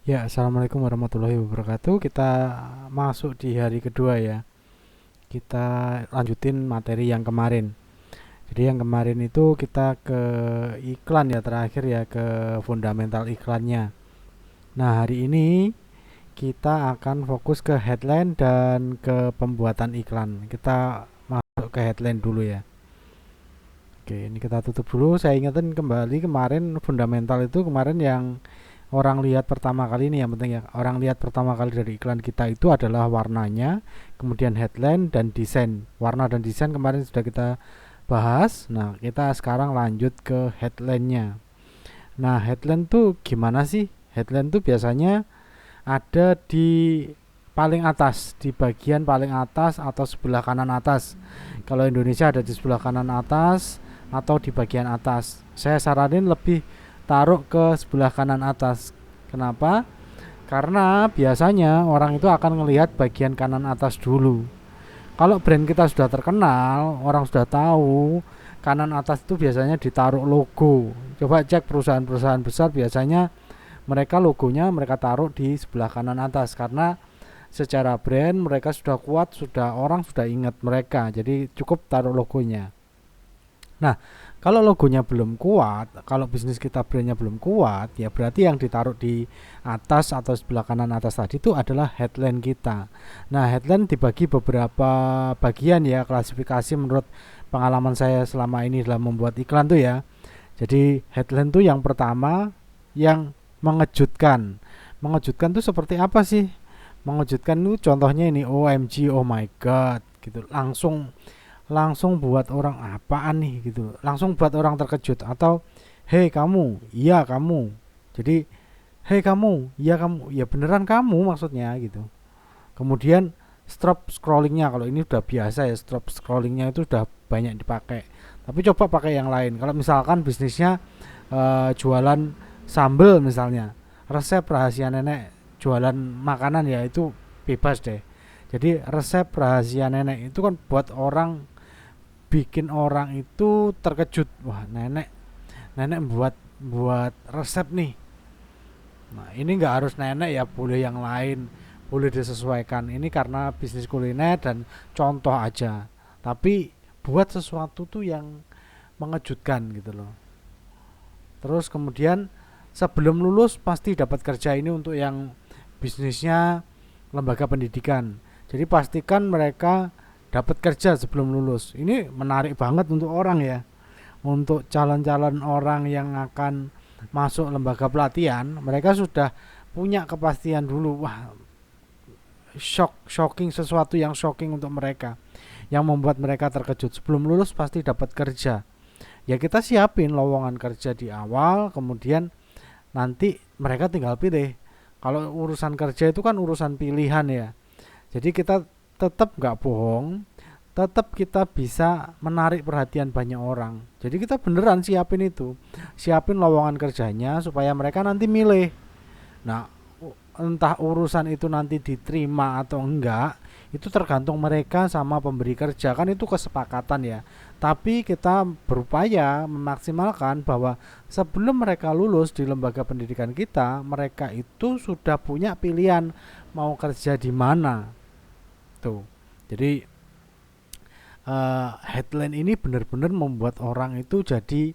Ya, assalamualaikum warahmatullahi wabarakatuh. Kita masuk di hari kedua ya. Kita lanjutin materi yang kemarin. Jadi yang kemarin itu kita ke iklan ya terakhir ya ke fundamental iklannya. Nah, hari ini kita akan fokus ke headline dan ke pembuatan iklan. Kita masuk ke headline dulu ya. Oke, ini kita tutup dulu. Saya ingetin kembali kemarin fundamental itu kemarin yang orang lihat pertama kali ini yang penting ya. Orang lihat pertama kali dari iklan kita itu adalah warnanya, kemudian headline dan desain. Warna dan desain kemarin sudah kita bahas. Nah, kita sekarang lanjut ke headline-nya. Nah, headline tuh gimana sih? Headline tuh biasanya ada di paling atas, di bagian paling atas atau sebelah kanan atas. Kalau Indonesia ada di sebelah kanan atas atau di bagian atas. Saya saranin lebih taruh ke sebelah kanan atas. Kenapa? Karena biasanya orang itu akan melihat bagian kanan atas dulu. Kalau brand kita sudah terkenal, orang sudah tahu, kanan atas itu biasanya ditaruh logo. Coba cek perusahaan-perusahaan besar biasanya mereka logonya mereka taruh di sebelah kanan atas karena secara brand mereka sudah kuat, sudah orang sudah ingat mereka. Jadi cukup taruh logonya. Nah, kalau logonya belum kuat, kalau bisnis kita brandnya belum kuat, ya berarti yang ditaruh di atas atau sebelah kanan atas tadi itu adalah headline kita. Nah, headline dibagi beberapa bagian ya, klasifikasi menurut pengalaman saya selama ini dalam membuat iklan tuh ya. Jadi headline tuh yang pertama yang mengejutkan. Mengejutkan tuh seperti apa sih? Mengejutkan tuh contohnya ini OMG, oh my god gitu. Langsung langsung buat orang apaan nih gitu, langsung buat orang terkejut. Atau hei kamu, iya kamu, jadi hei kamu, iya kamu, ya beneran kamu maksudnya gitu. Kemudian stop scrollingnya, kalau ini udah biasa ya, stop scrollingnya itu udah banyak dipakai. Tapi coba pakai yang lain. Kalau misalkan bisnisnya jualan sambel misalnya, resep rahasia nenek, jualan makanan ya itu bebas deh. Jadi resep rahasia nenek itu kan buat orang, bikin orang itu terkejut. Wah, nenek nenek buat buat resep nih. Nah, ini nggak harus nenek ya, boleh yang lain, boleh disesuaikan. Ini karena bisnis kuliner dan contoh aja. Tapi buat sesuatu tuh yang mengejutkan gitu loh. Terus kemudian sebelum lulus pasti dapat kerja, ini untuk yang bisnisnya lembaga pendidikan. Jadi pastikan mereka dapat kerja sebelum lulus. Ini menarik banget untuk orang ya. Untuk calon-calon orang yang akan masuk lembaga pelatihan, mereka sudah punya kepastian dulu. Wah, shocking, sesuatu yang shocking untuk mereka, yang membuat mereka terkejut. Sebelum lulus pasti dapat kerja. Ya kita siapin lowongan kerja di awal, kemudian nanti mereka tinggal pilih. Kalau urusan kerja itu kan urusan pilihan ya. Jadi kita tetap nggak bohong, tetap kita bisa menarik perhatian banyak orang. Jadi kita beneran siapin itu, siapin lowongan kerjanya supaya mereka nanti milih. Nah, entah urusan itu nanti diterima atau enggak, itu tergantung mereka sama pemberi kerja, kan itu kesepakatan ya. Tapi kita berupaya memaksimalkan bahwa sebelum mereka lulus di lembaga pendidikan kita, mereka itu sudah punya pilihan mau kerja di mana tuh. Jadi headline ini benar-benar membuat orang itu jadi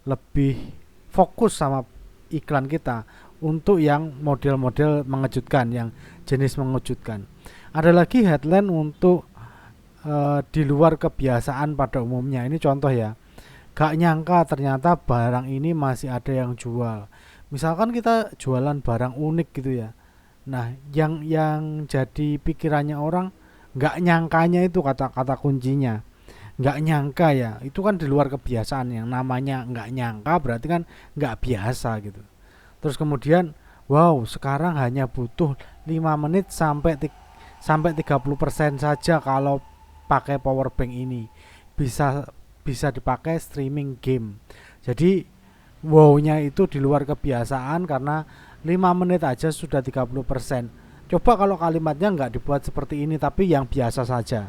lebih fokus sama iklan kita untuk yang model-model mengejutkan, yang jenis mengejutkan. Ada lagi headline untuk di luar kebiasaan pada umumnya. Ini contoh ya. Gak nyangka ternyata barang ini masih ada yang jual. Misalkan kita jualan barang unik gitu ya. Nah, yang jadi pikirannya orang, nggak nyangkanya itu kata-kata kuncinya. Nggak nyangka ya, itu kan di luar kebiasaan. Yang namanya nggak nyangka berarti kan nggak biasa gitu. Terus kemudian, wow, sekarang hanya butuh 5 menit sampai 30% saja kalau pakai power bank ini. Bisa bisa dipakai streaming game. Jadi wow-nya itu di luar kebiasaan karena 5 menit aja sudah 30%. Coba kalau kalimatnya nggak dibuat seperti ini tapi yang biasa saja.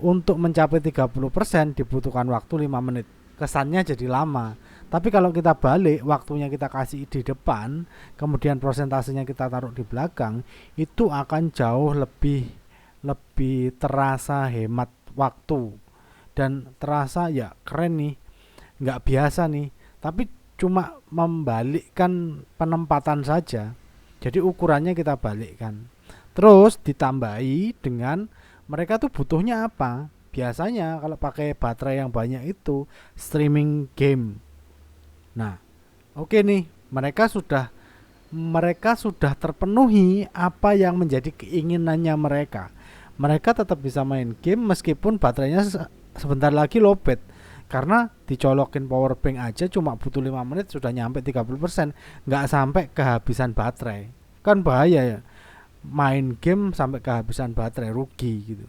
Untuk mencapai 30% dibutuhkan waktu 5 menit. Kesannya jadi lama. Tapi kalau kita balik, waktunya kita kasih di depan, kemudian prosentasenya kita taruh di belakang, itu akan jauh lebih lebih terasa hemat waktu dan terasa ya keren nih, nggak biasa nih. Tapi cuma membalikkan penempatan saja. Jadi ukurannya kita balikkan. Terus ditambahi dengan mereka tuh butuhnya apa? Biasanya kalau pakai baterai yang banyak itu streaming game. Nah, oke nih, mereka sudah terpenuhi apa yang menjadi keinginannya mereka. Mereka tetap bisa main game meskipun baterainya sebentar lagi lowbat. Karena dicolokin power bank aja cuma butuh 5 menit sudah nyampe 30%, nggak sampai kehabisan baterai. Kan bahaya ya. Main game sampai kehabisan baterai, rugi gitu.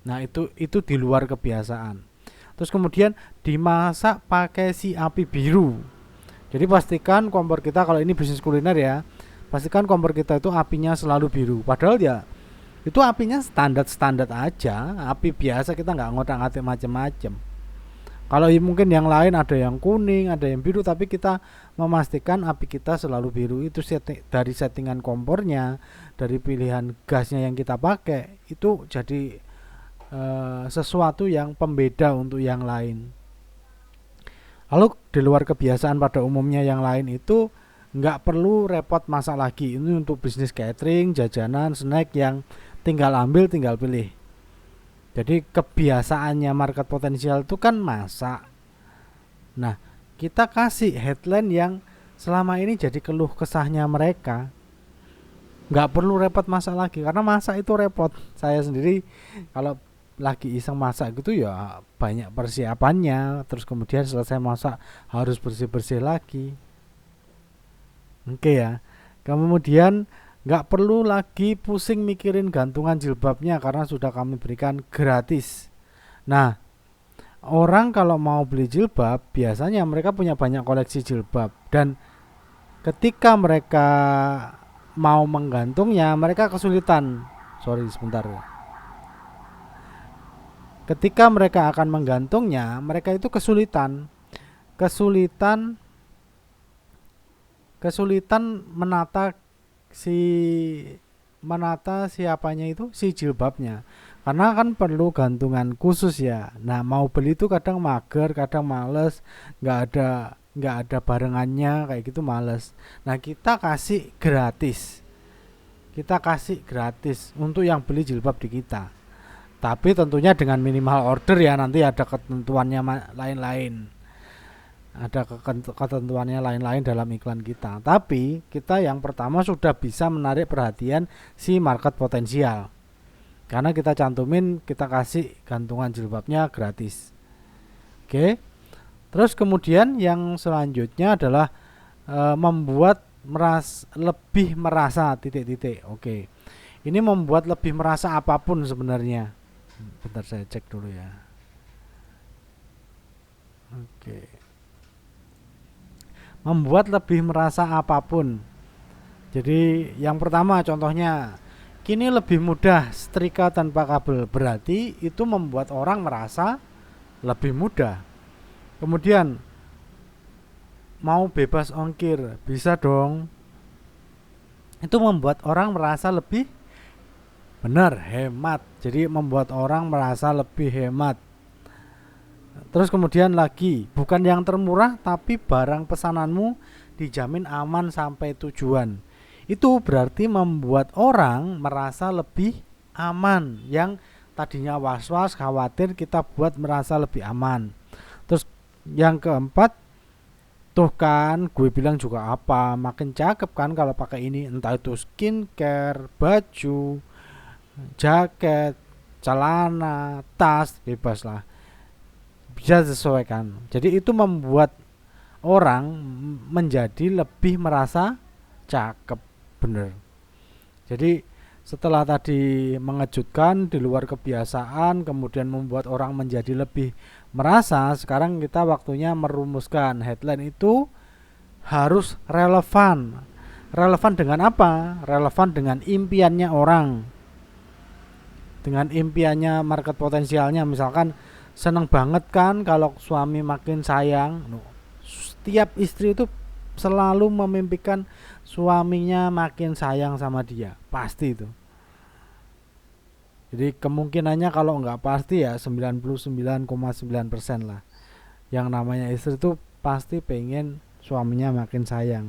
Nah, itu di luar kebiasaan. Terus kemudian dimasak pakai si api biru. Jadi pastikan kompor kita, kalau ini bisnis kuliner ya, pastikan kompor kita itu apinya selalu biru. Padahal ya itu apinya standar-standar aja, api biasa, kita nggak ngotak-ngatik macam-macam. Kalau mungkin yang lain ada yang kuning, ada yang biru, tapi kita memastikan api kita selalu biru. Itu dari settingan kompornya, dari pilihan gasnya yang kita pakai, itu jadi sesuatu yang pembeda untuk yang lain. Lalu di luar kebiasaan pada umumnya yang lain itu nggak perlu repot masak lagi. Ini untuk bisnis catering, jajanan, snack yang tinggal ambil, tinggal pilih. Jadi kebiasaannya market potensial itu kan masak. Nah, kita kasih headline yang selama ini jadi keluh kesahnya mereka. Nggak perlu repot masak lagi, karena masak itu repot. Saya sendiri kalau lagi iseng masak gitu ya banyak persiapannya, terus kemudian selesai masak harus bersih-bersih lagi. Oke ya. Kemudian nggak perlu lagi pusing mikirin gantungan jilbabnya karena sudah kami berikan gratis. Nah, orang kalau mau beli jilbab biasanya mereka punya banyak koleksi jilbab, dan ketika mereka mau menggantungnya mereka kesulitan. Sorry sebentar. Ketika mereka akan menggantungnya, mereka itu kesulitan kesulitan si menata siapanya itu si jilbabnya, karena kan perlu gantungan khusus ya. Nah, mau beli itu kadang mager, kadang males, nggak ada barengannya kayak gitu, males. Nah, kita kasih gratis untuk yang beli jilbab di kita. Tapi tentunya dengan minimal order ya, nanti ada ketentuannya lain-lain. Ada ketentuannya lain-lain dalam iklan kita. Tapi kita yang pertama sudah bisa menarik perhatian si market potensial. Karena kita cantumin, kita kasih gantungan jilbabnya gratis. Oke. Terus kemudian yang selanjutnya adalah membuat lebih merasa titik-titik. Oke. Ini membuat lebih merasa apapun sebenarnya. Bentar saya cek dulu ya. Oke. Membuat lebih merasa apapun. Jadi yang pertama contohnya, kini lebih mudah setrika tanpa kabel. Berarti itu membuat orang merasa lebih mudah. Kemudian mau bebas ongkir, bisa dong. Itu membuat orang merasa lebih hemat. Jadi membuat orang merasa lebih hemat. Terus kemudian lagi, bukan yang termurah tapi barang pesananmu dijamin aman sampai tujuan. Itu berarti membuat orang merasa lebih aman. Yang tadinya was-was, khawatir, kita buat merasa lebih aman. Terus yang keempat, tuh kan gue bilang juga apa, makin cakep kan kalau pakai ini, entah itu skincare, baju, jaket, celana, tas, bebas lah, bisa disesuaikan. Jadi itu membuat orang menjadi lebih merasa cakep, bener. Jadi setelah tadi mengejutkan, di luar kebiasaan, kemudian membuat orang menjadi lebih merasa, sekarang kita waktunya merumuskan headline itu harus relevan. Relevan dengan apa? Relevan dengan impiannya orang, dengan impiannya market potensialnya. Misalkan seneng banget kan kalau suami makin sayang, setiap istri itu selalu memimpikan suaminya makin sayang sama dia, pasti itu. Jadi kemungkinannya kalau nggak pasti ya 99,9% lah. Yang namanya istri itu pasti pengen suaminya makin sayang.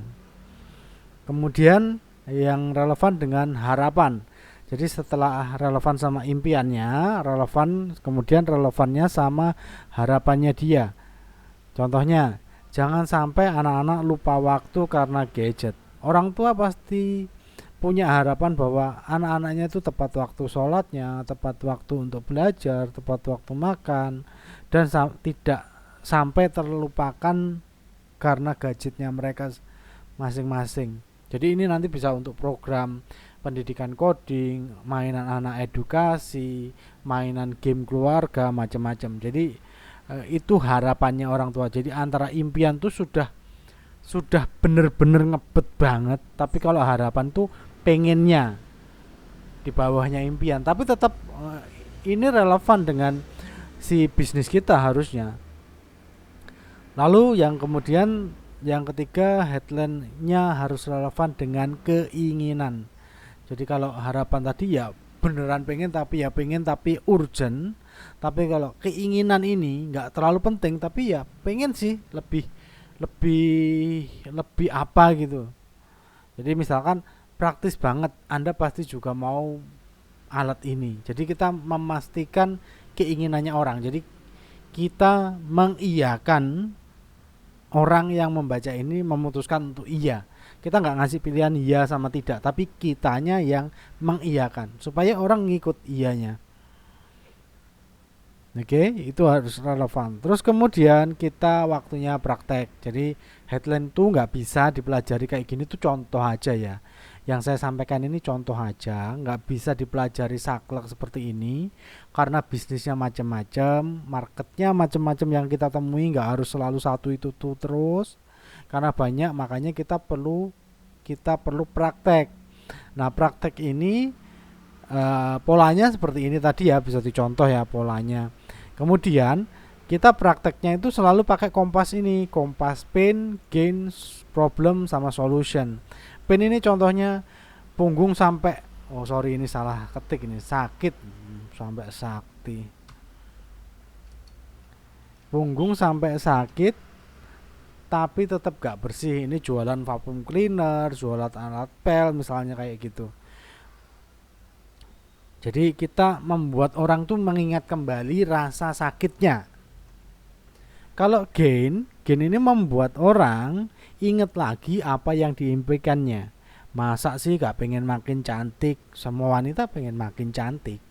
Kemudian yang relevan dengan harapan. Jadi setelah relevan sama impiannya, kemudian relevannya sama harapannya dia. Contohnya, jangan sampai anak-anak lupa waktu karena gadget. Orang tua pasti punya harapan bahwa anak-anaknya itu tepat waktu sholatnya, tepat waktu untuk belajar, tepat waktu makan, dan tidak sampai terlupakan karena gadgetnya mereka masing-masing. Jadi ini nanti bisa untuk program pendidikan coding, mainan anak edukasi, mainan game keluarga, macam-macam. Jadi itu harapannya orang tua. Jadi antara impian tuh sudah bener-bener ngebet banget, tapi kalau harapan tuh pengennya di bawahnya impian. Tapi tetap ini relevan dengan si bisnis kita harusnya. Lalu yang ketiga, headline-nya harus relevan dengan keinginan. Jadi kalau harapan tadi ya beneran pengen tapi urgent. Tapi kalau keinginan ini nggak terlalu penting tapi ya pengen sih lebih apa gitu. Jadi misalkan praktis banget, Anda pasti juga mau alat ini. Jadi kita memastikan keinginannya orang. Jadi kita mengiyakan orang yang membaca ini memutuskan untuk iya. Kita nggak ngasih pilihan iya sama tidak, tapi kitanya yang mengiyakan supaya orang ngikut iyanya. Oke, itu harus relevan. Terus kemudian kita waktunya praktek. Jadi headline tuh nggak bisa dipelajari kayak gini tuh contoh aja ya. Yang saya sampaikan ini contoh aja, nggak bisa dipelajari saklek seperti ini karena bisnisnya macam-macam, marketnya macam-macam yang kita temui, nggak harus selalu satu itu tuh terus. Karena banyak, makanya kita perlu praktek. Nah, praktek ini polanya seperti ini tadi ya, bisa dicontoh ya polanya. Kemudian kita prakteknya itu selalu pakai kompas ini, kompas pain, gain, problem sama solution. Pain ini contohnya punggung sampai ini salah ketik ini, sakit sampai sakti. Punggung sampai sakit tapi tetap gak bersih. Ini jualan vacuum cleaner, jualan alat pel misalnya kayak gitu. Jadi kita membuat orang tuh mengingat kembali rasa sakitnya. Kalau gain ini membuat orang ingat lagi apa yang diimpikannya. Masa sih gak pengen makin cantik? Semua wanita pengen makin cantik.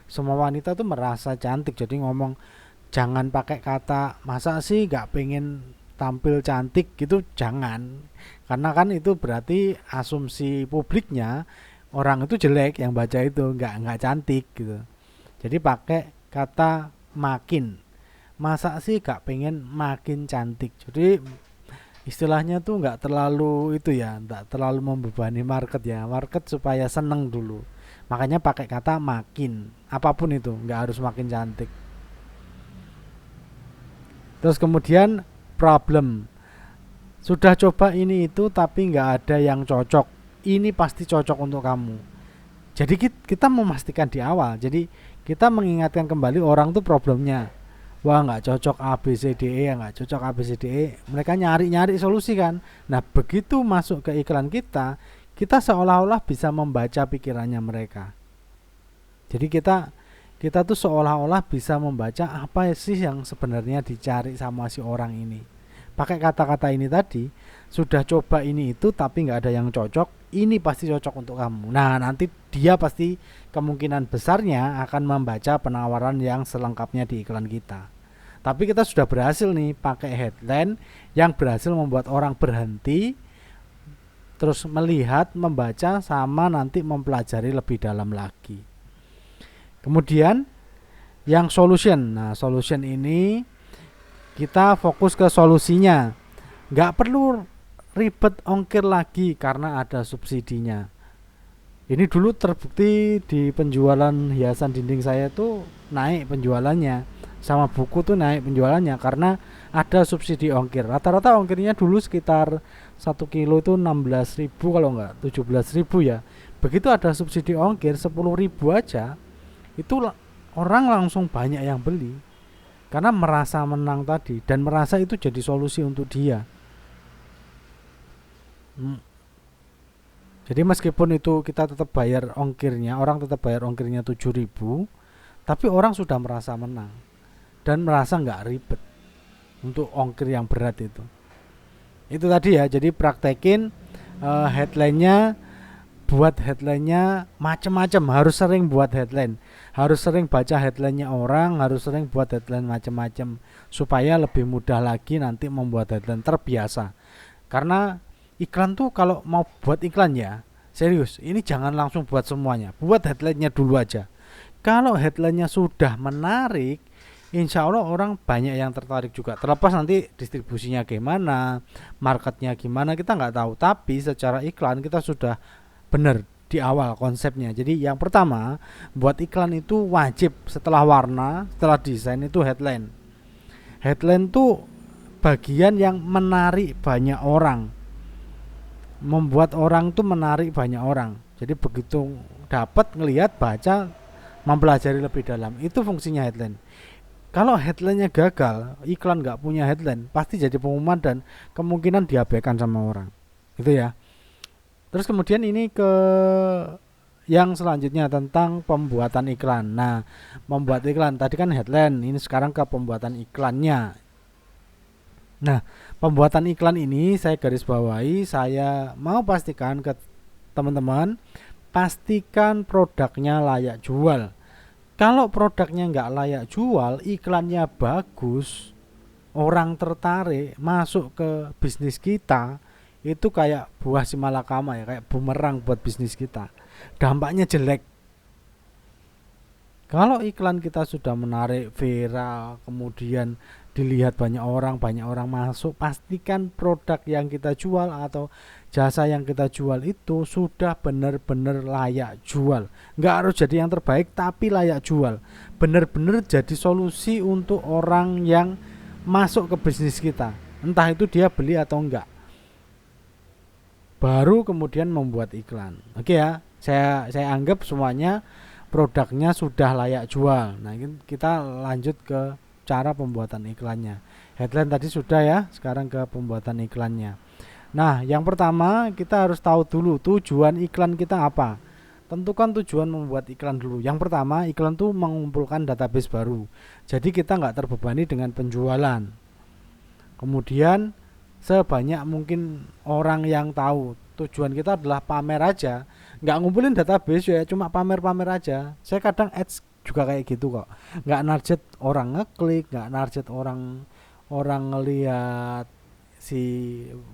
Semua wanita tuh merasa cantik. Jadi ngomong jangan pakai kata masa sih gak pengen tampil cantik gitu, jangan. Karena kan itu berarti asumsi publiknya orang itu jelek yang baca itu nggak cantik gitu. Jadi pakai kata makin. Masa sih gak pengen makin cantik. Jadi istilahnya tuh nggak terlalu itu ya, nggak terlalu membebani market ya. Market supaya seneng dulu. Makanya pakai kata makin. Apapun itu nggak harus makin cantik. Terus kemudian problem. Sudah coba ini itu tapi nggak ada yang cocok. Ini pasti cocok untuk kamu. Jadi kita memastikan di awal. Jadi kita mengingatkan kembali orang tuh problemnya. Wah nggak cocok A B C D E, nggak cocok A B C D E. Mereka nyari solusi kan. Nah begitu masuk ke iklan kita seolah-olah bisa membaca pikirannya mereka. Jadi kita tuh seolah-olah bisa membaca apa sih yang sebenarnya dicari sama si orang ini. Pakai kata-kata ini tadi, sudah coba ini itu tapi nggak ada yang cocok, ini pasti cocok untuk kamu. Nah nanti dia pasti kemungkinan besarnya akan membaca penawaran yang selengkapnya di iklan kita. Tapi kita sudah berhasil nih pakai headline yang berhasil membuat orang berhenti, terus melihat, membaca, sama nanti mempelajari lebih dalam lagi. Kemudian yang solution. Nah solution ini kita fokus ke solusinya. Nggak perlu ribet ongkir lagi karena ada subsidinya. Ini dulu terbukti di penjualan hiasan dinding saya tuh naik penjualannya, sama buku tuh naik penjualannya karena ada subsidi ongkir. Rata-rata ongkirnya dulu sekitar 1 kilo itu 16.000 kalau enggak 17.000 ya. Begitu ada subsidi ongkir 10.000 aja, itu orang langsung banyak yang beli karena merasa menang tadi dan merasa itu jadi solusi untuk dia. Jadi meskipun itu kita tetap bayar ongkirnya, orang tetap bayar ongkirnya 7.000, tapi orang sudah merasa menang dan merasa nggak ribet untuk ongkir yang berat itu. Itu tadi ya, jadi praktekin headline-nya, buat headline-nya macam-macam, harus sering buat headline, harus sering baca headline-nya orang, harus sering buat headline macam-macam supaya lebih mudah lagi nanti membuat headline, terbiasa. Karena iklan tuh kalau mau buat iklan ya, serius, ini jangan langsung buat semuanya, buat headline-nya dulu aja. Kalau headline-nya sudah menarik, insya Allah orang banyak yang tertarik juga. Terlepas nanti distribusinya gimana, marketnya gimana, kita nggak tahu. Tapi secara iklan kita sudah benar di awal konsepnya. Jadi yang pertama, buat iklan itu wajib setelah warna, setelah desain itu headline. Headline tuh bagian yang menarik banyak orang, membuat orang tuh menarik banyak orang. Jadi begitu dapat ngelihat, baca, mempelajari lebih dalam, itu fungsinya headline. Kalau headline-nya gagal, iklan nggak punya headline, pasti jadi pengumuman dan kemungkinan diabaikan sama orang. Gitu ya. Terus kemudian ini ke yang selanjutnya tentang pembuatan iklan. Nah, membuat iklan tadi kan headline, ini sekarang ke pembuatan iklannya. Nah, pembuatan iklan ini saya garis bawahi, saya mau pastikan ke teman-teman, pastikan produknya layak jual. Kalau produknya nggak layak jual, iklannya bagus, orang tertarik masuk ke bisnis kita, itu kayak buah si malakama ya, kayak bumerang buat bisnis kita. Dampaknya jelek. Kalau iklan kita sudah menarik, viral, kemudian dilihat banyak orang masuk, pastikan produk yang kita jual atau jasa yang kita jual itu sudah benar-benar layak jual. Nggak harus jadi yang terbaik, tapi layak jual. Benar-benar jadi solusi untuk orang yang masuk ke bisnis kita. Entah itu dia beli atau enggak. Baru kemudian membuat iklan. Oke ya, saya anggap semuanya produknya sudah layak jual. Nah, kita lanjut ke cara pembuatan iklannya. Headline tadi sudah ya, sekarang ke pembuatan iklannya. Nah, yang pertama kita harus tahu dulu tujuan iklan kita apa. Tentukan tujuan membuat iklan dulu. Yang pertama, iklan tuh mengumpulkan database baru. Jadi kita nggak terbebani dengan penjualan. Kemudian sebanyak mungkin orang yang tahu. Tujuan kita adalah pamer aja, nggak ngumpulin database ya, cuma pamer-pamer aja. Saya kadang ads juga kayak gitu kok, nggak narget orang ngeklik, nggak narget orang ngelihat si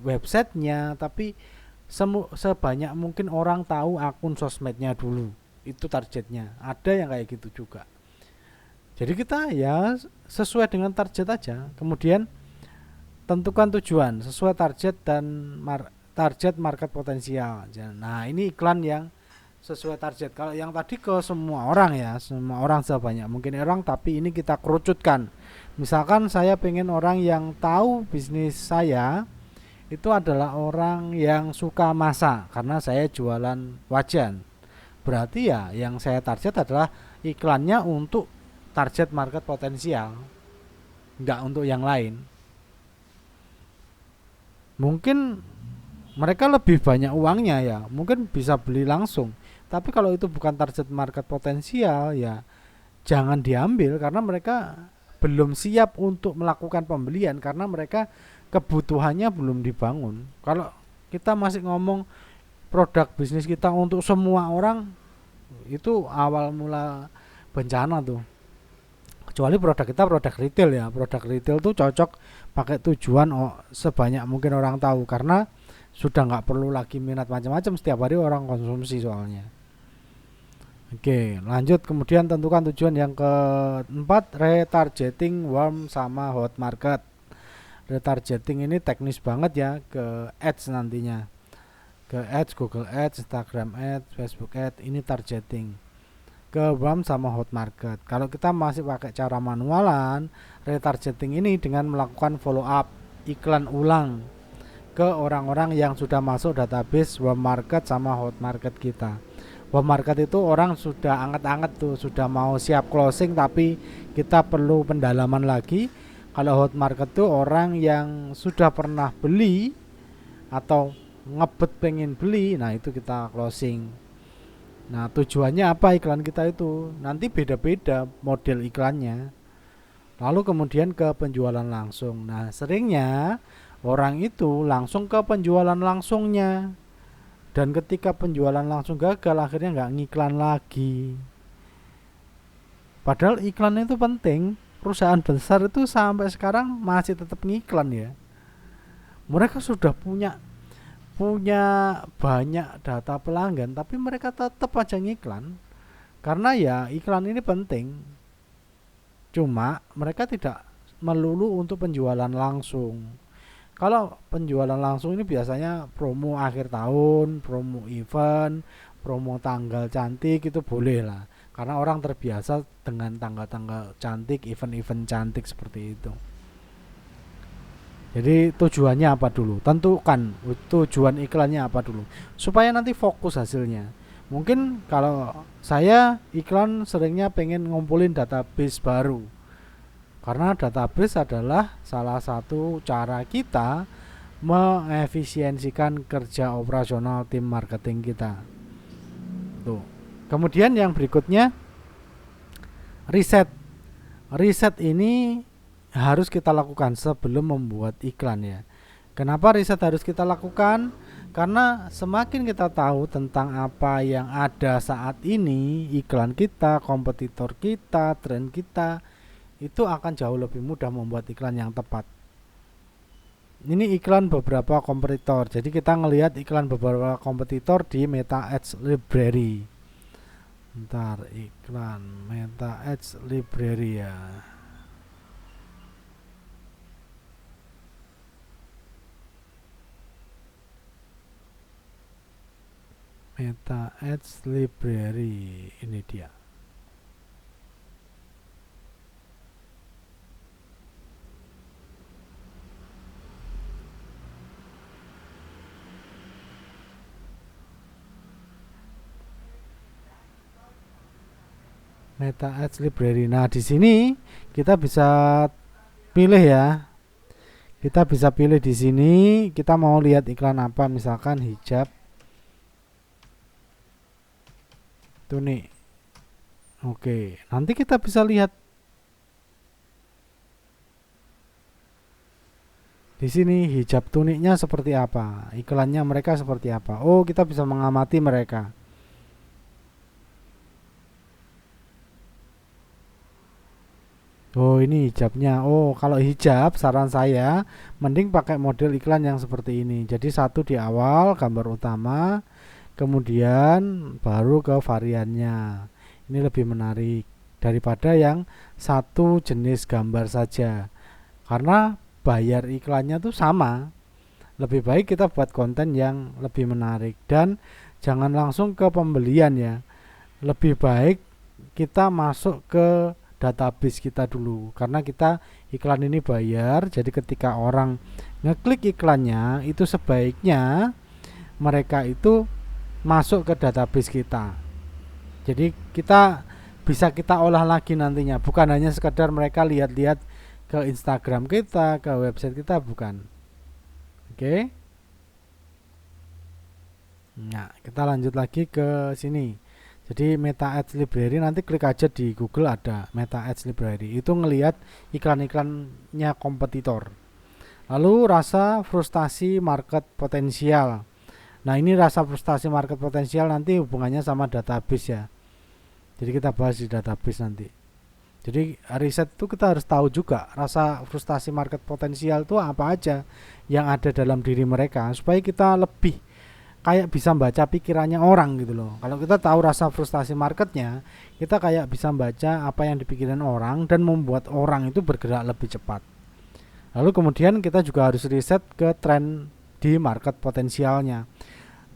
websitenya, tapi sebanyak mungkin orang tahu akun sosmednya dulu, itu targetnya. Ada yang kayak gitu juga. Jadi kita ya sesuai dengan target aja, kemudian tentukan tujuan sesuai target dan target market potensial. Nah, ini iklan yang sesuai target. Kalau yang tadi ke semua orang ya, semua orang sebanyak mungkin orang, tapi ini kita kerucutkan. Misalkan saya pengen orang yang tahu bisnis saya itu adalah orang yang suka masak karena saya jualan wajan. Berarti ya yang saya target adalah iklannya untuk target market potensial, enggak untuk yang lain. Mungkin mereka lebih banyak uangnya ya, mungkin bisa beli langsung. Tapi kalau itu bukan target market potensial ya jangan diambil, karena mereka belum siap untuk melakukan pembelian karena mereka kebutuhannya belum dibangun. Kalau kita masih ngomong produk bisnis kita untuk semua orang, itu awal mula bencana tuh. Kecuali produk kita produk retail ya, produk retail tuh cocok pakai tujuan sebanyak mungkin orang tahu, karena sudah nggak perlu lagi minat macam-macam, setiap hari orang konsumsi soalnya. Oke, lanjut. Kemudian tentukan tujuan yang keempat, retargeting warm sama hot market. Retargeting ini teknis banget ya, ke ads nantinya, ke ads, Google Ads, Instagram Ads, Facebook Ads. Ini targeting. ke warm sama hot market. Kalau kita masih pakai cara manualan, retargeting ini dengan melakukan follow up iklan ulang ke orang-orang yang sudah masuk database warm market sama hot market kita. Warm market itu orang sudah anget-anget tuh, sudah mau siap closing tapi kita perlu pendalaman lagi. Kalau hot market tuh orang yang sudah pernah beli atau ngebet pengen beli, nah itu kita closing. Nah tujuannya apa iklan kita itu? Nanti beda-beda model iklannya. Lalu kemudian ke penjualan langsung. Nah seringnya orang itu langsung ke penjualan langsungnya. Dan ketika penjualan langsung gagal, akhirnya nggak ngiklan lagi. Padahal iklan itu penting. Perusahaan besar itu sampai sekarang masih tetap ngiklan ya. Mereka sudah punya banyak data pelanggan, tapi mereka tetap aja ngiklan. Karena ya iklan ini penting. Cuma mereka tidak melulu untuk penjualan langsung. Kalau penjualan langsung ini biasanya promo akhir tahun, promo event, promo tanggal cantik itu boleh lah. Karena orang terbiasa dengan tanggal-tanggal cantik, event-event cantik seperti itu. Jadi tujuannya apa dulu? Tentukan tujuan iklannya apa dulu. Supaya nanti fokus hasilnya. Mungkin kalau saya iklan seringnya pengen ngumpulin database baru. Karena database adalah salah satu cara kita mengefisiensikan kerja operasional tim marketing kita. Tuh. Kemudian yang berikutnya riset. Riset ini harus kita lakukan sebelum membuat iklan ya. Kenapa riset harus kita lakukan? Karena semakin kita tahu tentang apa yang ada saat ini, iklan kita, kompetitor kita, tren kita, itu akan jauh lebih mudah membuat iklan yang tepat. Ini iklan beberapa kompetitor. Jadi kita ngelihat iklan beberapa kompetitor di Meta Ads Library. Ntar iklan Meta Ads Library ya. Meta Ads Library ini dia. Meta Ads Library. Nah, di sini kita bisa pilih ya. Kita bisa pilih di sini kita mau lihat iklan apa, misalkan hijab tunik. Oke, nanti kita bisa lihat di sini hijab tuniknya seperti apa, iklannya mereka seperti apa. Oh, kita bisa mengamati mereka. Oh, ini hijabnya. Oh, kalau hijab saran saya mending pakai model iklan yang seperti ini. Jadi satu di awal gambar utama, kemudian baru ke variannya. Ini lebih menarik daripada yang satu jenis gambar saja. Karena bayar iklannya tuh sama. Lebih baik kita buat konten yang lebih menarik dan jangan langsung ke pembelian ya. Lebih baik kita masuk ke database kita dulu, karena kita iklan ini bayar. Jadi ketika orang ngeklik iklannya itu sebaiknya mereka itu masuk ke database kita. Jadi kita bisa kita olah lagi nantinya, bukan hanya sekedar mereka lihat-lihat ke Instagram kita, ke website kita, bukan. Oke. Nah, kita lanjut lagi ke sini. Jadi Meta Ads Library, nanti klik aja di Google ada Meta Ads Library. Itu ngelihat iklan-iklannya kompetitor. Lalu rasa frustasi market potensial. Nah, ini rasa frustasi market potensial nanti hubungannya sama database ya. Jadi kita bahas di database nanti. Jadi riset itu kita harus tahu juga rasa frustasi market potensial itu apa aja yang ada dalam diri mereka, supaya kita lebih kayak bisa baca pikirannya orang gitu loh. Kalau kita tahu rasa frustasi marketnya, kita kayak bisa baca apa yang dipikirin orang dan membuat orang itu bergerak lebih cepat. Lalu kemudian kita juga harus riset ke tren di market potensialnya.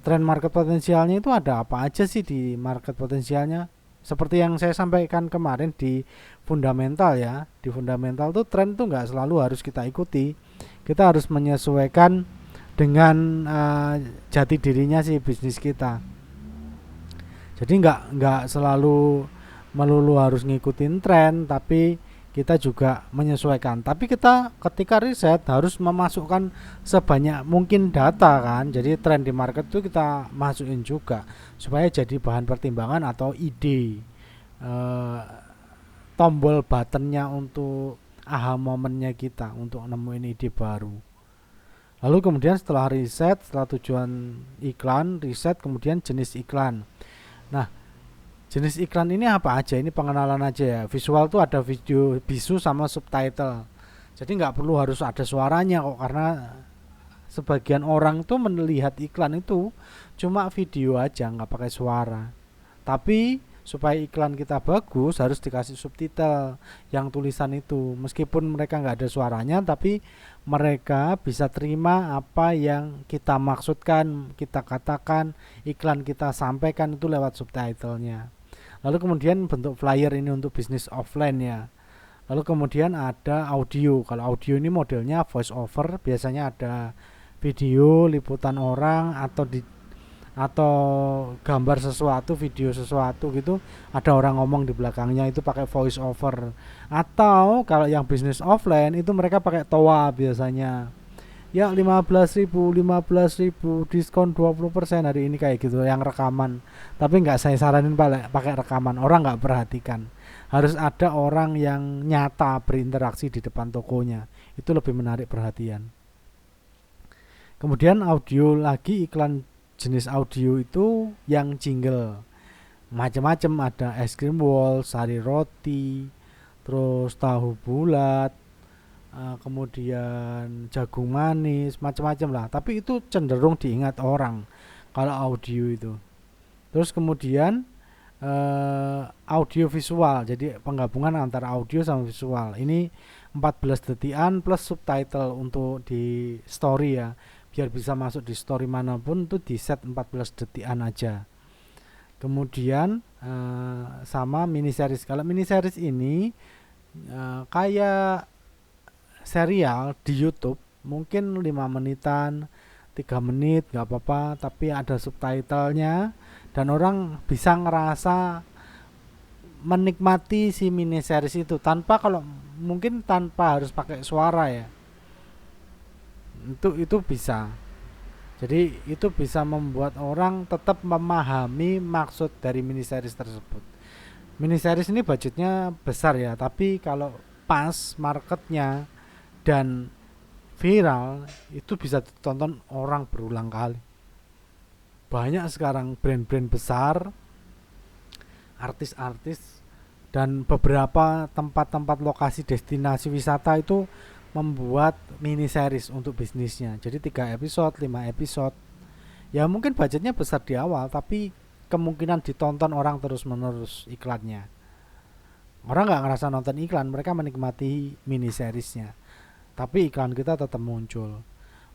Tren market potensialnya itu ada apa aja sih di market potensialnya? Seperti yang saya sampaikan kemarin di fundamental ya, di fundamental tuh tren tuh nggak selalu harus kita ikuti. Kita harus menyesuaikan dengan jati dirinya si bisnis kita. Jadi nggak selalu melulu harus ngikutin tren, tapi kita juga menyesuaikan. Tapi kita ketika riset harus memasukkan sebanyak mungkin data kan. Jadi tren di market itu kita masukin juga supaya jadi bahan pertimbangan atau ide, tombol buttonnya untuk aha momennya kita untuk nemuin ide baru. Lalu kemudian setelah riset, setelah tujuan iklan, riset, kemudian jenis iklan. Nah, jenis iklan ini apa aja? Ini pengenalan aja ya. Visual tuh ada video, bisu sama subtitle. Jadi nggak perlu harus ada suaranya kok, karena sebagian orang tuh melihat iklan itu cuma video aja, nggak pakai suara. Tapi supaya iklan kita bagus harus dikasih subtitle yang tulisan itu. Meskipun mereka nggak ada suaranya, tapi mereka bisa terima apa yang kita maksudkan, kita katakan, iklan kita sampaikan itu lewat subtitlenya. Lalu kemudian bentuk flyer ini untuk bisnis offline ya. Lalu kemudian ada audio. Kalau audio ini modelnya voice over, biasanya ada video, liputan orang atau gambar sesuatu, video sesuatu gitu, ada orang ngomong di belakangnya, itu pakai voice over. Atau kalau yang bisnis offline itu mereka pakai toa biasanya. Ya 15.000 diskon 20% hari ini kayak gitu, yang rekaman. Tapi nggak saya saranin pakai rekaman, orang nggak perhatikan. Harus ada orang yang nyata berinteraksi di depan tokonya, itu lebih menarik perhatian. Kemudian audio lagi, iklan jenis audio itu yang jingle. Macam-macam, ada es krim wall, sari roti, terus tahu bulat, kemudian jagung manis, macam-macam lah. Tapi itu cenderung diingat orang kalau audio itu. Terus kemudian audio visual, jadi penggabungan antara audio sama visual. Ini 14 detikan plus subtitle untuk di story ya, biar bisa masuk di story manapun itu di set 14 detikan aja. Kemudian sama mini series. Kalau mini series ini kayak serial di YouTube, mungkin 5 menitan, 3 menit gak apa-apa, tapi ada subtitlenya dan orang bisa ngerasa menikmati si mini series itu tanpa, kalau mungkin tanpa harus pakai suara ya. Itu bisa. Jadi itu bisa membuat orang tetap memahami maksud dari mini series tersebut. Mini series ini budgetnya besar ya, tapi kalau pas marketnya dan viral itu bisa ditonton orang berulang kali. Banyak sekarang brand-brand besar, artis-artis, dan beberapa tempat-tempat lokasi destinasi wisata itu membuat mini series untuk bisnisnya. Jadi 3 episode, 5 episode. Ya mungkin budgetnya besar di awal, tapi kemungkinan ditonton orang terus-menerus iklannya. Orang nggak ngerasa nonton iklan, mereka menikmati mini seriesnya. Tapi iklan kita tetap muncul.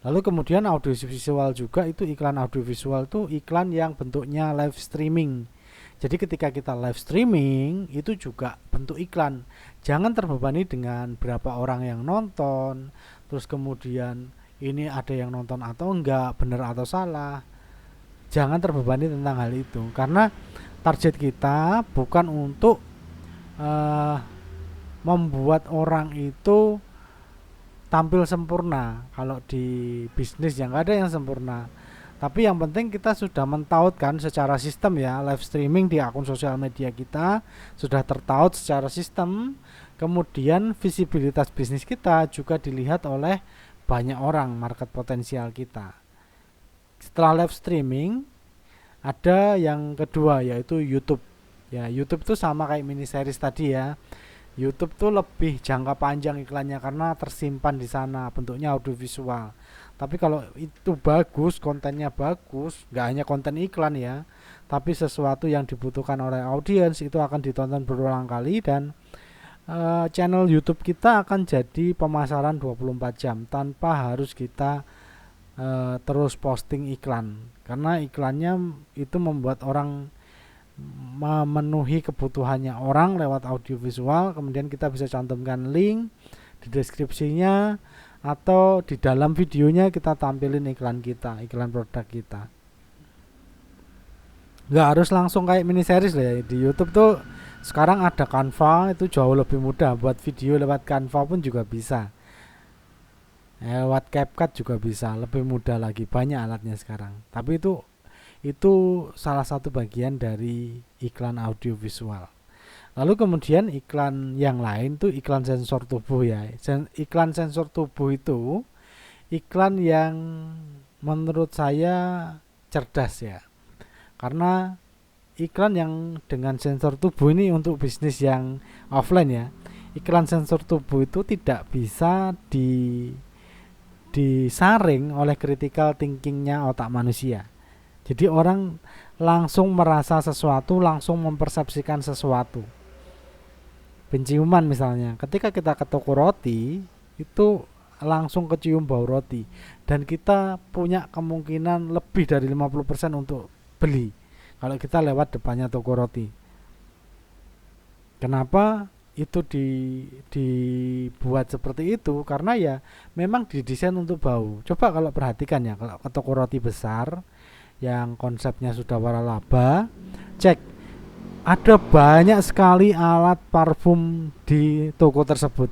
Lalu kemudian audiovisual juga, itu iklan audiovisual itu iklan yang bentuknya live streaming. Jadi ketika kita live streaming itu juga bentuk iklan. Jangan terbebani dengan berapa orang yang nonton, terus kemudian ini ada yang nonton atau enggak, benar atau salah. Jangan terbebani tentang hal itu, karena target kita bukan untuk membuat orang itu tampil sempurna. Kalau di bisnis yang nggak ada yang sempurna, tapi yang penting kita sudah mentautkan secara sistem ya, live streaming di akun sosial media kita sudah tertaut secara sistem. Kemudian visibilitas bisnis kita juga dilihat oleh banyak orang, market potensial kita. Setelah live streaming ada yang kedua, yaitu YouTube. Ya, YouTube itu sama kayak mini series tadi ya. YouTube tuh lebih jangka panjang iklannya karena tersimpan di sana, bentuknya audiovisual. Tapi kalau itu bagus, kontennya bagus, nggak hanya konten iklan ya, tapi sesuatu yang dibutuhkan oleh audiens, itu akan ditonton berulang kali. Dan channel YouTube kita akan jadi pemasaran 24 jam tanpa harus kita terus posting iklan, karena iklannya itu membuat orang memenuhi kebutuhannya orang lewat audiovisual, kemudian kita bisa cantumkan link di deskripsinya atau di dalam videonya kita tampilin iklan kita, iklan produk kita. Nggak harus langsung kayak mini series lah ya. Di YouTube tuh sekarang ada Canva, itu jauh lebih mudah. Buat video lewat Canva pun juga bisa. Lewat CapCut juga bisa, lebih mudah lagi, banyak alatnya sekarang. Tapi itu salah satu bagian dari iklan audiovisual. Lalu kemudian iklan yang lain tuh iklan sensor tubuh ya. Iklan sensor tubuh itu iklan yang menurut saya cerdas ya. Karena iklan yang dengan sensor tubuh ini untuk bisnis yang offline ya. Iklan sensor tubuh itu tidak bisa disaring oleh critical thinkingnya otak manusia. Jadi orang langsung merasa sesuatu, langsung mempersepsikan sesuatu. Penciuman misalnya, ketika kita ke toko roti, itu langsung kecium bau roti. Dan kita punya kemungkinan lebih dari 50% untuk beli kalau kita lewat depannya toko roti. Kenapa itu dibuat seperti itu? Karena ya memang didesain untuk bau. Coba kalau perhatikan ya, kalau ke toko roti besar yang konsepnya sudah waralaba, cek ada banyak sekali alat parfum di toko tersebut.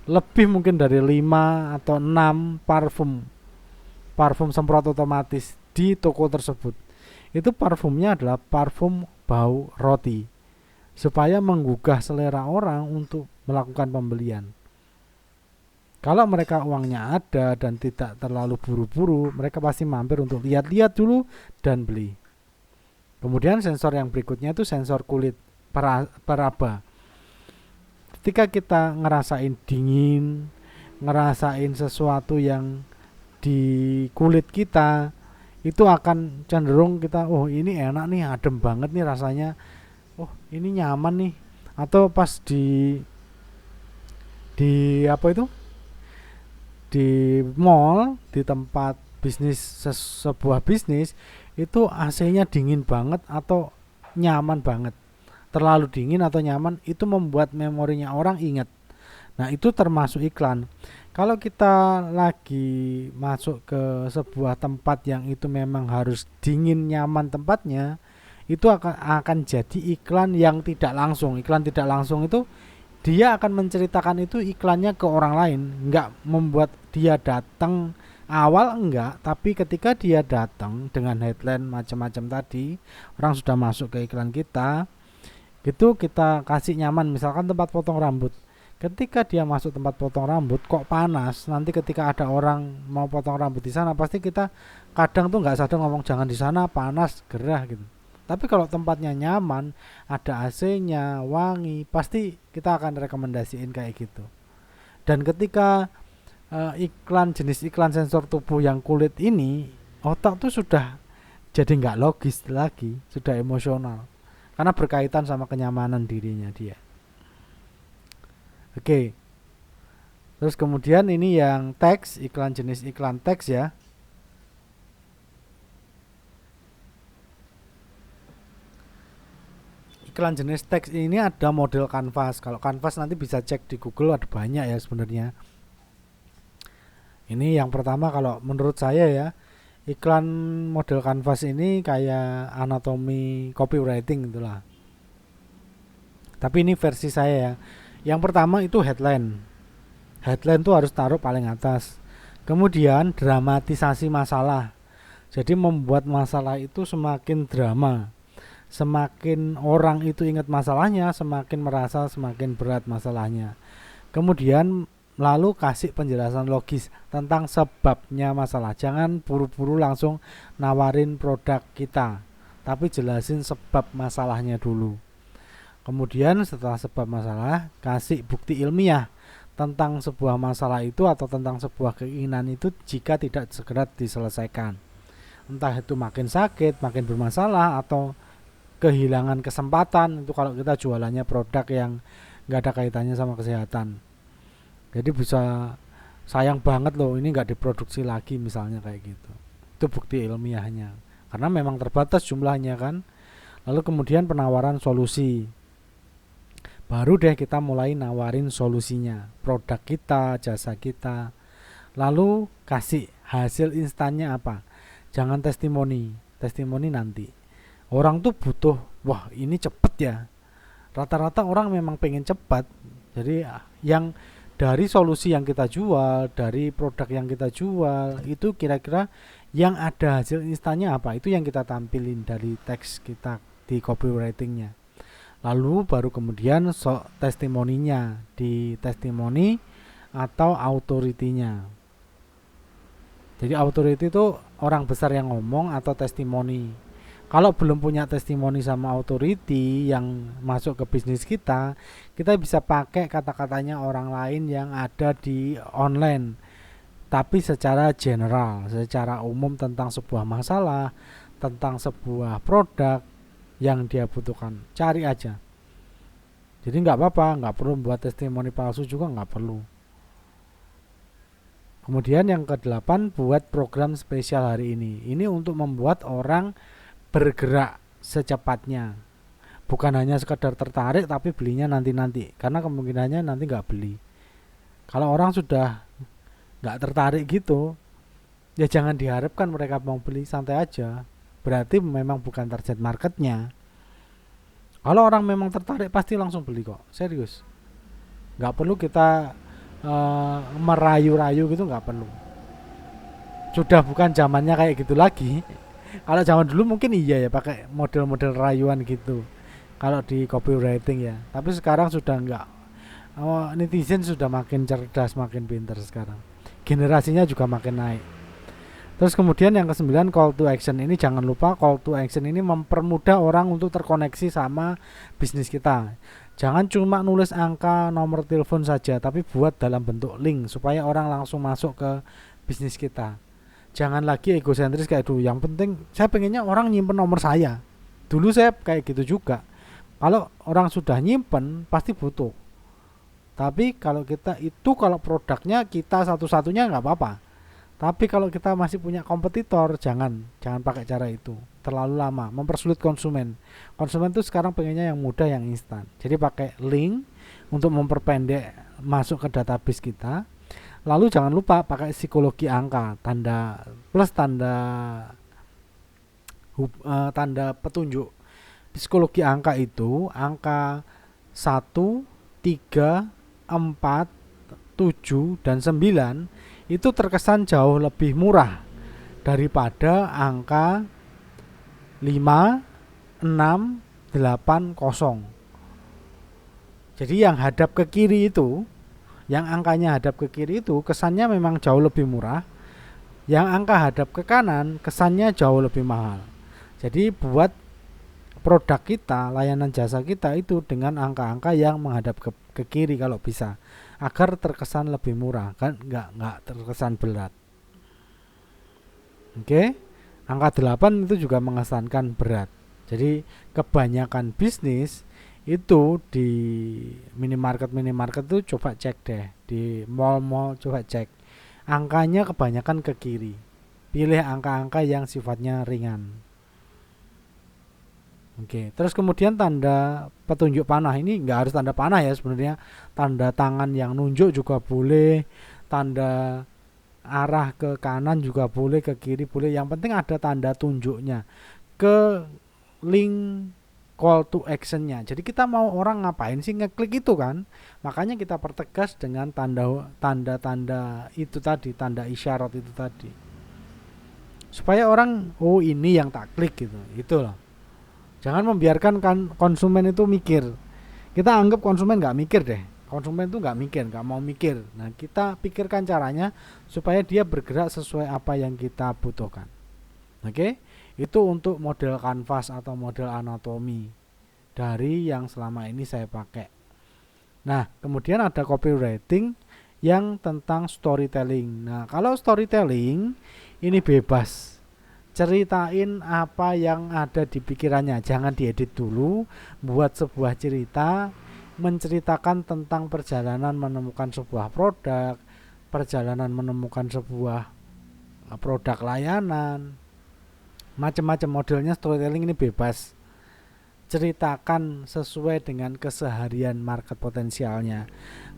Lebih mungkin dari 5 atau 6 parfum semprot otomatis di toko tersebut. Itu parfumnya adalah parfum bau roti, supaya menggugah selera orang untuk melakukan pembelian. Kalau mereka uangnya ada dan tidak terlalu buru-buru, mereka pasti mampir untuk lihat-lihat dulu dan beli. Kemudian sensor yang berikutnya itu sensor kulit peraba. Ketika kita ngerasain dingin, ngerasain sesuatu yang di kulit kita, itu akan cenderung kita, oh ini enak nih, adem banget nih rasanya, oh ini nyaman nih. Atau pas di apa itu, di mall, di tempat bisnis, sebuah bisnis, itu AC-nya dingin banget atau nyaman banget. Terlalu dingin atau nyaman itu membuat memorinya orang ingat. Nah, itu termasuk iklan. Kalau kita lagi masuk ke sebuah tempat yang itu memang harus dingin nyaman tempatnya, itu akan jadi iklan yang tidak langsung. Iklan tidak langsung itu dia akan menceritakan itu iklannya ke orang lain, nggak membuat dia datang awal, enggak, tapi ketika dia datang dengan headline macam-macam tadi, orang sudah masuk ke iklan kita, gitu kita kasih nyaman. Misalkan tempat potong rambut, ketika dia masuk tempat potong rambut kok panas, nanti ketika ada orang mau potong rambut di sana, pasti kita kadang tuh nggak sadar ngomong jangan di sana panas gerah gitu. Tapi kalau tempatnya nyaman, ada AC-nya, wangi, pasti kita akan rekomendasiin kayak gitu. Dan ketika jenis iklan sensor tubuh yang kulit ini, otak tuh sudah jadi nggak logis lagi, sudah emosional, karena berkaitan sama kenyamanan dirinya dia. Oke. Terus kemudian ini yang teks, iklan jenis iklan teks ya. Iklan jenis teks ini ada model kanvas. Kalau kanvas nanti bisa cek di Google, ada banyak ya sebenarnya. Ini yang pertama kalau menurut saya ya, iklan model kanvas ini kayak anatomi copywriting itulah. Tapi ini versi saya ya. Yang pertama itu headline. Headline tuh harus taruh paling atas. Kemudian dramatisasi masalah. Jadi membuat masalah itu semakin drama. Semakin orang itu ingat masalahnya, semakin merasa semakin berat masalahnya. Kemudian lalu kasih penjelasan logis tentang sebabnya masalah. Jangan buru-buru langsung nawarin produk kita, tapi jelasin sebab masalahnya dulu. Kemudian setelah sebab masalah, kasih bukti ilmiah tentang sebuah masalah itu atau tentang sebuah keinginan itu jika tidak segera diselesaikan. Entah itu makin sakit, makin bermasalah, atau kehilangan kesempatan. Itu kalau kita jualannya produk yang nggak ada kaitannya sama kesehatan. Jadi bisa sayang banget loh ini nggak diproduksi lagi misalnya kayak gitu. Itu bukti ilmiahnya. Karena memang terbatas jumlahnya kan. Lalu kemudian penawaran solusi. Baru deh kita mulai nawarin solusinya, produk kita, jasa kita. Lalu kasih hasil instannya apa? Jangan testimoni. Testimoni nanti. Orang tuh butuh, wah ini cepet ya. Rata-rata orang memang pengen cepat. Jadi yang dari solusi yang kita jual, dari produk yang kita jual, itu kira-kira yang ada hasil instannya apa? Itu yang kita tampilin dari teks kita di copywritingnya. Lalu baru kemudian testimoninya, di testimoni atau authority-nya. Jadi authority itu orang besar yang ngomong atau testimoni. Kalau belum punya testimoni sama authority yang masuk ke bisnis kita bisa pakai kata-katanya orang lain yang ada di online. Tapi secara general, secara umum tentang sebuah masalah, tentang sebuah produk yang dia butuhkan, cari aja. Jadi nggak apa-apa, nggak perlu buat testimoni palsu juga, nggak perlu. Kemudian yang ke-8, buat program spesial hari ini. Ini untuk membuat orang bergerak secepatnya, bukan hanya sekedar tertarik tapi belinya nanti-nanti, karena kemungkinannya nanti nggak beli. Kalau orang sudah nggak tertarik gitu, ya jangan diharapkan mereka mau beli, santai aja. Berarti memang bukan target marketnya. Kalau orang memang tertarik pasti langsung beli kok, serius. Nggak perlu kita merayu-rayu gitu, nggak perlu. Sudah bukan zamannya kayak gitu lagi. Kalau zaman dulu mungkin iya ya pakai model-model rayuan gitu. Kalau di copywriting ya. Tapi sekarang sudah enggak. Netizen sudah makin cerdas, makin pintar sekarang. Generasinya juga makin naik. Terus kemudian yang ke-9, call to action. Ini jangan lupa, call to action ini mempermudah orang untuk terkoneksi sama bisnis kita. Jangan cuma nulis angka, nomor telepon saja, tapi buat dalam bentuk link supaya orang langsung masuk ke bisnis kita. Jangan lagi egosentris kayak dulu. Yang penting saya pengennya orang nyimpen nomor saya. Dulu saya kayak gitu juga. Kalau orang sudah nyimpen pasti butuh. Tapi kalau kita itu, kalau produknya kita satu-satunya nggak apa-apa. Tapi kalau kita masih punya kompetitor, jangan pakai cara itu. Terlalu lama, mempersulit konsumen. Konsumen tuh sekarang pengennya yang mudah, yang instan. Jadi pakai link untuk memperpendek masuk ke database kita. Lalu jangan lupa pakai psikologi angka, tanda plus, tanda petunjuk. Psikologi angka itu angka 1, 3, 4, 7, dan 9 itu terkesan jauh lebih murah daripada angka 5, 6, 8, 0. Jadi yang hadap ke kiri itu, yang angkanya hadap ke kiri itu kesannya memang jauh lebih murah. Yang angka hadap ke kanan kesannya jauh lebih mahal. Jadi buat produk kita, layanan jasa kita itu dengan angka-angka yang menghadap ke kiri kalau bisa, agar terkesan lebih murah, kan nggak terkesan berat. Oke, angka 8 itu juga mengesankan berat. Jadi kebanyakan bisnis itu di minimarket itu coba cek deh, di mall coba cek, angkanya kebanyakan ke kiri. Pilih angka-angka yang sifatnya ringan. Oke, terus kemudian tanda petunjuk panah, ini nggak harus tanda panah ya sebenarnya, tanda tangan yang nunjuk juga boleh, tanda arah ke kanan juga boleh, ke kiri boleh, yang penting ada tanda tunjuknya ke link call to actionnya. Jadi kita mau orang ngapain sih ngeklik itu kan, makanya kita pertegas dengan tanda-tanda itu tadi, tanda isyarat itu tadi, supaya orang oh ini yang tak klik gitu, itulah. Jangan membiarkan konsumen itu mikir. Kita anggap konsumen nggak mikir deh. Konsumen itu nggak mikir, nggak mau mikir. Nah, kita pikirkan caranya supaya dia bergerak sesuai apa yang kita butuhkan. Oke, itu untuk model kanvas atau model anatomi dari yang selama ini saya pakai. Nah, kemudian ada copywriting yang tentang storytelling. Nah, kalau storytelling ini bebas. Ceritain apa yang ada di pikirannya, jangan diedit dulu. Buat sebuah cerita, menceritakan tentang perjalanan menemukan sebuah produk, perjalanan menemukan sebuah produk layanan, macam-macam modelnya. Storytelling ini bebas. ceritakan sesuai dengan keseharian market potensialnya.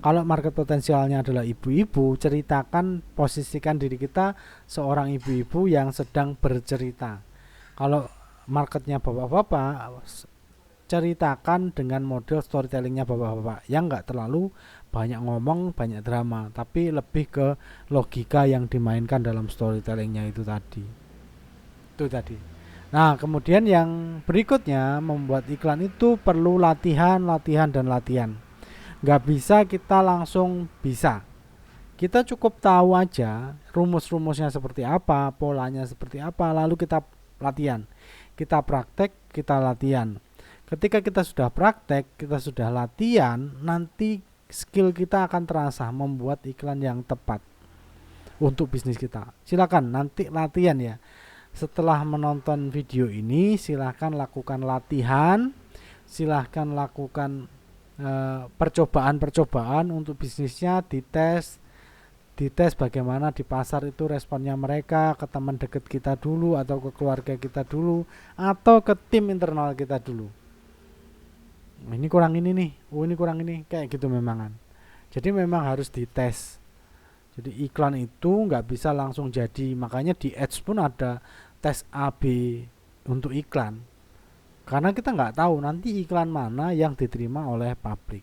Kalau market potensialnya adalah ibu-ibu, ceritakan, posisikan diri kita seorang ibu-ibu yang sedang bercerita. Kalau marketnya bapak-bapak, ceritakan dengan model storytellingnya bapak-bapak yang nggak terlalu banyak ngomong, banyak drama, tapi lebih ke logika yang dimainkan dalam storytellingnya itu tadi. Itu tadi. Nah, kemudian yang berikutnya, membuat iklan itu perlu latihan, latihan, dan latihan. Nggak bisa kita langsung bisa. Kita cukup tahu aja rumus-rumusnya seperti apa, polanya seperti apa, lalu kita latihan. Kita praktek, kita latihan. Ketika kita sudah praktek, kita sudah latihan, nanti skill kita akan terasa membuat iklan yang tepat untuk bisnis kita. Silakan nanti latihan ya. Setelah menonton video ini, silahkan lakukan latihan, silahkan lakukan percobaan-percobaan untuk bisnisnya, dites bagaimana di pasar itu responnya mereka, ke teman dekat kita dulu, atau ke keluarga kita dulu, atau ke tim internal kita dulu. Ini kurang ini nih, ini kurang ini, kayak gitu memangan. Jadi memang harus dites. Jadi iklan itu nggak bisa langsung jadi, makanya di ads pun ada tes A/B untuk iklan. Karena kita nggak tahu nanti iklan mana yang diterima oleh publik.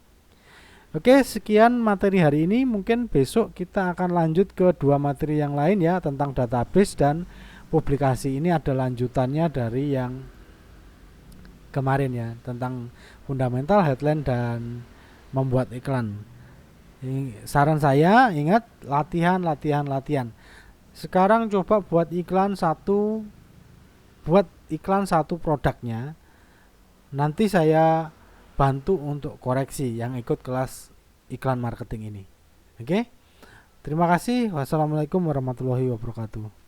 Oke, sekian materi hari ini. Mungkin besok kita akan lanjut ke 2 materi yang lain ya, tentang database dan publikasi. Ini ada lanjutannya dari yang kemarin ya, tentang fundamental, headline, dan membuat iklan. Saran saya, ingat latihan, latihan, latihan. Sekarang coba buat iklan satu produknya. Nanti saya bantu untuk koreksi yang ikut kelas iklan marketing ini. Oke? Terima kasih. Wassalamualaikum warahmatullahi wabarakatuh.